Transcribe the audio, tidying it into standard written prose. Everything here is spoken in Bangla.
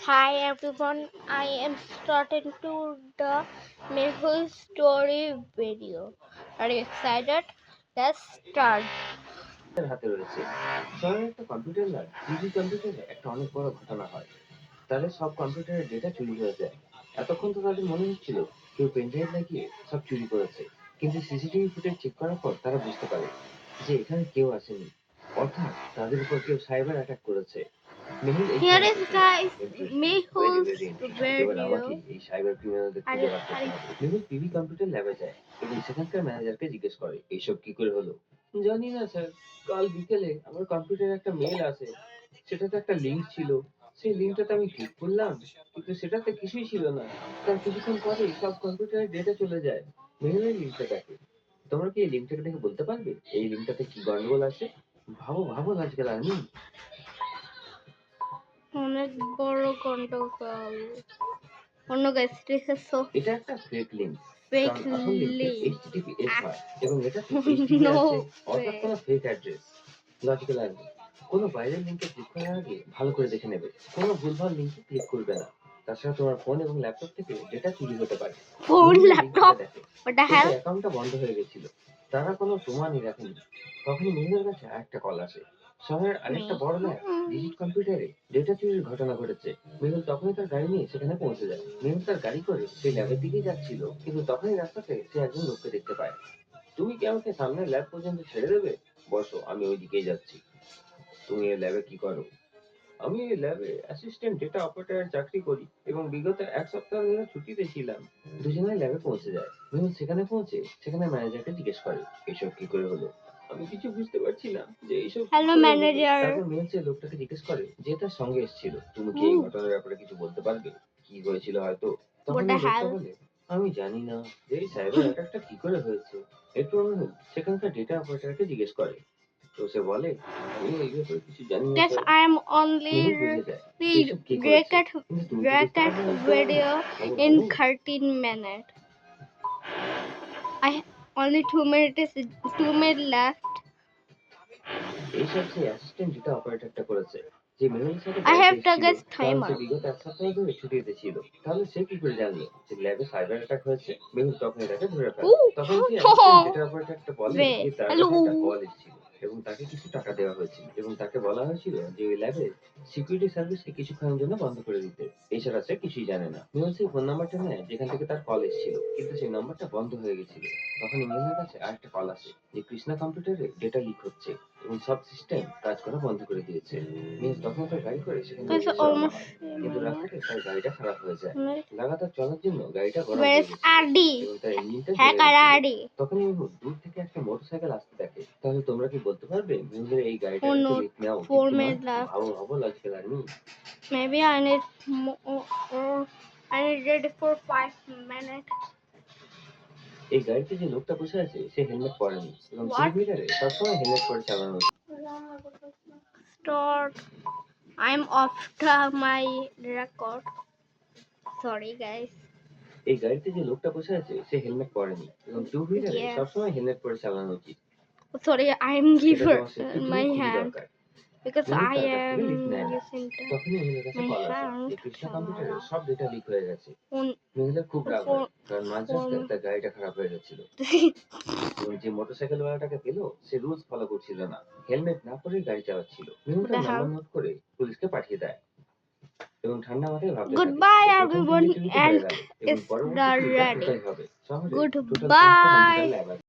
Hi everyone, I am starting to the Mehul story video. Are you excited? Let's start. হাতে রয়েছে শহরের একটা কম্পিউটার ল্যাব টিভি কম্পিউটারে একটা অনেক বড় ঘটনা হয়। তাদের সব কম্পিউটারের ডেটা চুরি হয়ে যায়। এতক্ষণ তো তাদের মনে হচ্ছিল কেউ পেনড্রাইভ লাগিয়ে সব চুরি করেছে, কিন্তু সিসিটিভি ফুটেজ চেক করার পর তারা বুঝতে পারে যে এখানে কেউ আসেনি, অর্থাৎ তাদের উপর কেউ সাইবার অ্যাটাক করেছে। মেহুল এই Here শহরে is প্রথম আসে। guys interesting, very Mehul's very interesting. এবার আমাকে video. এই সাইবার ক্রিমিনালদের Are খুঁজে you বার করতে are হবে। মেহুল টিভি কম্পিউটার ল্যাবে যায় এবং সেখানকার ম্যানেজারকে জিজ্ঞেস করে এইসব কি করে হলো। জানি না স্যার, কাল বিকেলে আমার কম্পিউটারে একটা মেল আসে, সেটাতে একটা লিংক ছিল। সেই লিংকটাতে আমি ক্লিক করলাম, কিন্তু সেটাতে কিছুই ছিল না। তার কিছুক্ষণ পরেই সব কম্পিউটারের ডেটা চলে যায়। মেহুল এই লিংকটা দেখে। তোমরা কি এই লিংকটাকে দেখে বলতে পারবে এই লিংকটাতে কি গন্ডগোল আছে? ভাবো ভাবো আজকাল আমি অনেক বড় গন্ডগোল। অন্য গাইস this is so এটা একটা ফেক লিংক, fake কারণ আসল লিংকে link. এইচটিটিপিএস হয় এবং এটাতে এইচটিটিপি No আছে, অর্থাৎ way. কোনো ফেক অ্যাড্রেস। লজিক্যাল আর্মি কোনো বাইরের লিংকে ক্লিক করার আগে ভালো করে দেখে নেবে, কোনো ভুলভাল লিংকে ক্লিক করবে না। তাছাড়া তোমার ফোন এবং ল্যাপটপ থেকে ডেটা চুরি হতে পারে। Phone, মেহুল এই লিংকটা laptop. দেখে, What the কিন্তু hell? অ্যাকাউন্টটা বন্ধ হয়ে গেছিল। তারা কোনো প্রমাণই রাখেনি। তখনই মেহুলের কাছে আরেকটা কল আসে। শহরের আরেকটা বড় ল্যাব ডিজিট কম্পিউটারে ডেটা চুরির ঘটনা ঘটেছে। মেহুল তখনই তার গাড়ি নিয়ে সেখানে পৌঁছে যায়। মেহুল তার গাড়ি করে সেই ল্যাবের দিকেই যাচ্ছিল, কিন্তু তখনই রাস্তাতে সে একজন লোককে দেখতে পায়। তুমি কি আমাকে সামনের ল্যাব পর্যন্ত ছেড়ে দেবে? বসো, আমি ওই দিকেই যাচ্ছি। তুমি এই ল্যাবে কি করো? আমি এই ল্যাবে অ্যাসিস্ট্যান্ট ডেটা অপারেটরের চাকরি করি এবং বিগত এক সপ্তাহ ধরে ছুটিতে ছিলাম। দুজনেই ল্যাবে পৌঁছে যায়। মেহুল সেখানে পৌঁছে সেখানে ম্যানেজারকে জিজ্ঞেস করে এসব কি করে হলো। আমি কিছু বুঝতে পারছি না যে এইসব কি Hello করে হলো। manager. তারপর মেহুল সেই লোকটাকে জিজ্ঞেস করে যে তার সঙ্গে এসেছিল, তুমি কি এই Ooh, ঘটনার ব্যাপারে কিছু বলতে পারবে? কি হয়েছিল হয়তো? তখন what the এই লোকটা hell? বলে আমি জানি না যে এই সাইবার অ্যাটাকটা কি করে হয়েছে। এরপর মেহুল সেখানকার ডেটা অপারেটরকে জিজ্ঞেস করে। তো সে বলে আমি এই ব্যাপারে কিছু জানি না Guess sir. I'm Mehul only বুঝে যায় যে read এসব কে করেছে, record কিন্তু তুমি কি বুঝতে record পারবে না উত্তর আমি? video ভাবো in ভাবো। 13 minutes. I only 2 minutes left. এইসব সেই অ্যাসিস্ট্যান্ট ডেটা অপারেটরটা করেছে, যে মেহুলের সাথে I গাড়িতে have the এসেছিল। guess কারণ সে timer. বিগত এক সপ্তাহ ধরে ছুটিতে ছিল। তাহলে সে কি করে জানলো যে ল্যাবে সাইবার অ্যাটাক হয়েছে? মেহুল তখনই তাকে ধরে ফেলে। Ooh, তখন সেই অ্যাসিস্ট্যান্ট no ডেটা অপারেটরটা বলে way. যে তার কাছে একটা Hello. কল এসেছিল এবং তাকে কিছু টাকা দেওয়া হয়েছিল এবং তাকে বলা হয়েছিল যে ওই ল্যাবে সিকিউরিটি সার্ভিসকে কিছুক্ষণের জন্য বন্ধ করে দিতে। এছাড়া সে কিছুই জানে না। মেহুল সেই ফোন নাম্বারটা নেয় যেখান থেকে তার কল এসেছিল, কিন্তু সেই নাম্বারটা বন্ধ হয়ে গেছিল। তখন মেহুলের কাছে আরেকটা কল আসে যে কৃষ্ণা কম্পিউটারে ডেটা লিক হচ্ছে এবং সব সিস্টেম কাজ করা বন্ধ করে দিয়েছে। মেহুল তখন তার গাড়ি করে সেখানে Guys, উদ্দেশ্যে রওনা almost হয়, a কিন্তু minute. রাস্তাতে তার গাড়িটা খারাপ হয়ে যায়। Minute. লাগাতার চলার জন্য গাড়িটা গরম Where's হয়ে গেছিল RD? এবং তার ইঞ্জিনটা জ্বলে Hacker গেছিল। RD. তখনই মেহুল দূর থেকে একটা মোটরসাইকেল আসতে দেখে। তাহলে তোমরা কি বলতে পারবে মেহুলের এই Oh গাড়িটার এত no, রিস্ক নেওয়া উচিত 4 কিনা? minutes left. ভাবো ভাবো logical army. Maybe I need more. I need ready for 5 minutes. এই গাড়িতে যে লোকটা বসে আছে সে হেলমেট পরেনি এবং টু What? হুইলারে সবসময় হেলমেট পরে চালানো উচিত। Start. I'm after my record. Sorry, guys. এই গাড়িতে যে লোকটা বসে আছে সে হেলমেট পরেনি এবং টু হুইলারে Yes. সবসময় হেলমেট পরে চালানো উচিত। Sorry, I'm সেটা giver তোমার সেফটির জন্য my খুবই hand দরকার। because মেহুল I তার কাছ থেকে am লিফট নেয় না। using তখনই মেহুলের কাছে my কল আসে hand. যে কৃষ্ণা কম্পিউটারে Shalala. সব ডেটা লিক হয়ে গেছে। On মেহুলের খুব রাগ হয়, for কারণ মাঝ for. রাস্তায় তার গাড়িটা খারাপ হয়ে যাচ্ছিল এবং যে মোটরসাইকেল ওয়ালাটাকে পেল সে রুলস ফলো করছিল না, হেলমেট না পরেই গাড়ি চালাচ্ছিল। মেহুল What তার the নাম্বার hell? নোট করে পুলিশকে পাঠিয়ে দেয় এবং ঠান্ডা মাথায় ভাবতে থাকে Goodbye, এই প্রথম everyone, চুরি চুরি তো হয়ে and গেল এবং it's পরবর্তী the চুরিটা ready. কোথায় হবে? শহরে টোটাল 5টা Goodbye. কম্পিউটার ল্যাব আছে।